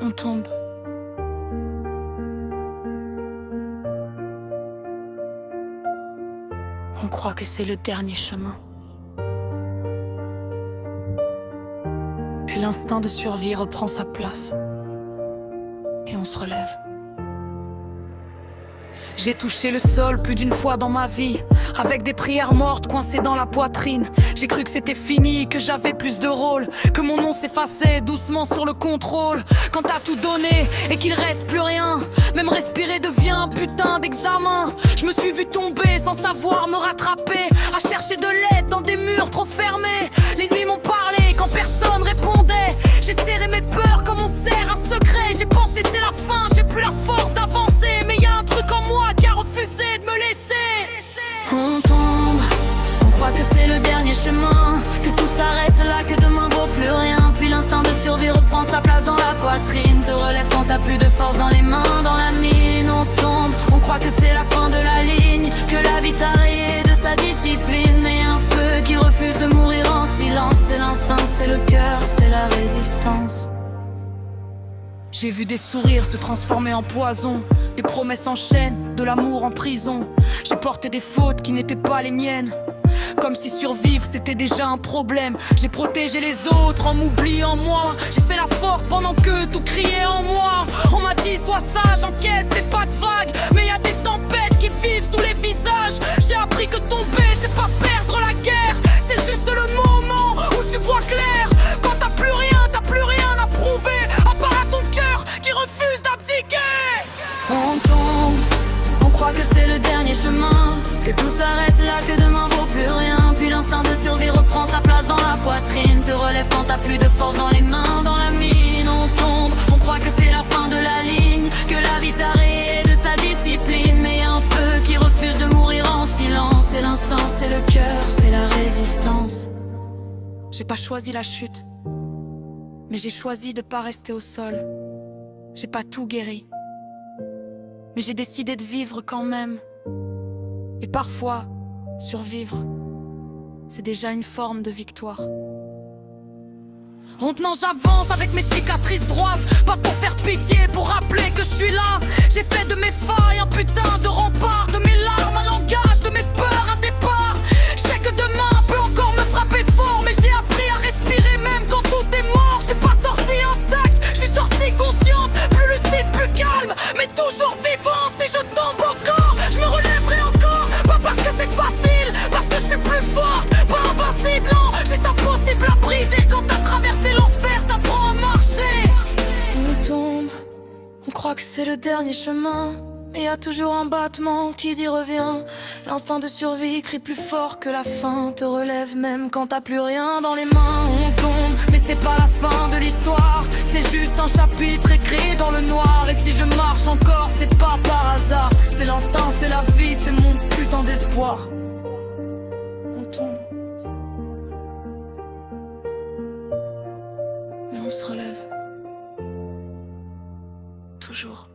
on tombe. On croit que c'est le dernier chemin. Puis l'instinct de survie reprend sa place. Et on se relève. J'ai touché le sol plus d'une fois dans ma vie, avec des prières mortes coincées dans la poitrine. J'ai cru que c'était fini, que j'avais plus de rôle, que mon nom s'effaçait doucement sur le contrôle. Quand t'as tout donné et qu'il reste plus rien, même respirer devient un putain d'examen. Je me suis vu tomber sans savoir me rattraper, à chercher de l'aide dans des murs trop fermés. Les nuits m'ont parlé quand personne répondait. J'ai serré mes peurs comme on serre un secret. J'ai pensé c'est la fin, j'ai plus la force d'avancer, mais y a un truc en moi qui a refusé de me laisser. On tombe, on croit que c'est le dernier chemin, que tout s'arrête là, que demain vaut plus rien. Puis l'instinct de survie reprend sa place dans la poitrine, te relève quand t'as plus de force dans les mains, dans la mine. On tombe, on croit que c'est la fin de la ligne, que la vie t'a rayé de sa discipline. Mais un feu qui refuse de mourir en silence, c'est l'instinct, c'est le cœur, c'est la résistance. J'ai vu des sourires se transformer en poison, des promesses en chaîne, de l'amour en prison. J'ai porté des fautes qui n'étaient pas les miennes, comme si survivre c'était déjà un problème. J'ai protégé les autres en m'oubliant moi. J'ai fait la forte pendant que tout criait en moi. On m'a dit sois sage, encaisse, fais pas de vagues. Mais y a des tempêtes qui vivent sous les visages. J'ai appris que tomber c'est pas perdre la guerre, c'est juste le moment où tu vois clair. Quand t'as plus rien à prouver, à part à ton cœur qui refuse d'abdiquer. On tombe, on croit que c'est le dernier chemin, que tout s'arrête là, que demain vaut plus rien. Puis l'instinct de survie reprend sa place dans la poitrine, te relève quand t'as plus de force dans les mains, dans la mine. On tombe, on croit que c'est la fin de la ligne, que la vie t'a rayé de sa discipline. Mais y a un feu qui refuse de mourir en silence, c'est l'instinct, c'est le cœur, c'est la résistance. J'ai pas choisi la chute, mais j'ai choisi de pas rester au sol. J'ai pas tout guéri, mais j'ai décidé de vivre quand même. Et parfois, survivre, c'est déjà une forme de victoire. Maintenant j'avance avec mes cicatrices droites, pas pour faire pitié, pour rappeler que je suis là. J'ai fait de mes failles un putain de rempart, de mes larmes un langage, de mes peurs un départ. Je sais que demain peut encore me frapper fort, mais j'ai appris à respirer même quand tout est mort. Je suis pas sortie intacte, je suis sortie consciente, plus lucide, plus calme, mais toujours vivante. Si je tombe encore, je me relèverai encore, pas parce que c'est facile, parce que je suis plus forte, pas invincible, non, juste impossible à briser. Quand t'as traversé l'enfer, t'apprends à marcher. On tombe, on croit que c'est le dernier chemin, mais y a toujours un battement qui dit reviens. L'instinct de survie crie plus fort que la faim, te relève même quand t'as plus rien dans les mains. On tombe, mais c'est pas la fin de l'histoire, c'est juste un chapitre écrit dans le noir. Et si je marche encore, c'est pas par hasard, c'est l'instinct, c'est la vie, c'est mon putain d'espoir. On tombe, mais on se relève toujours.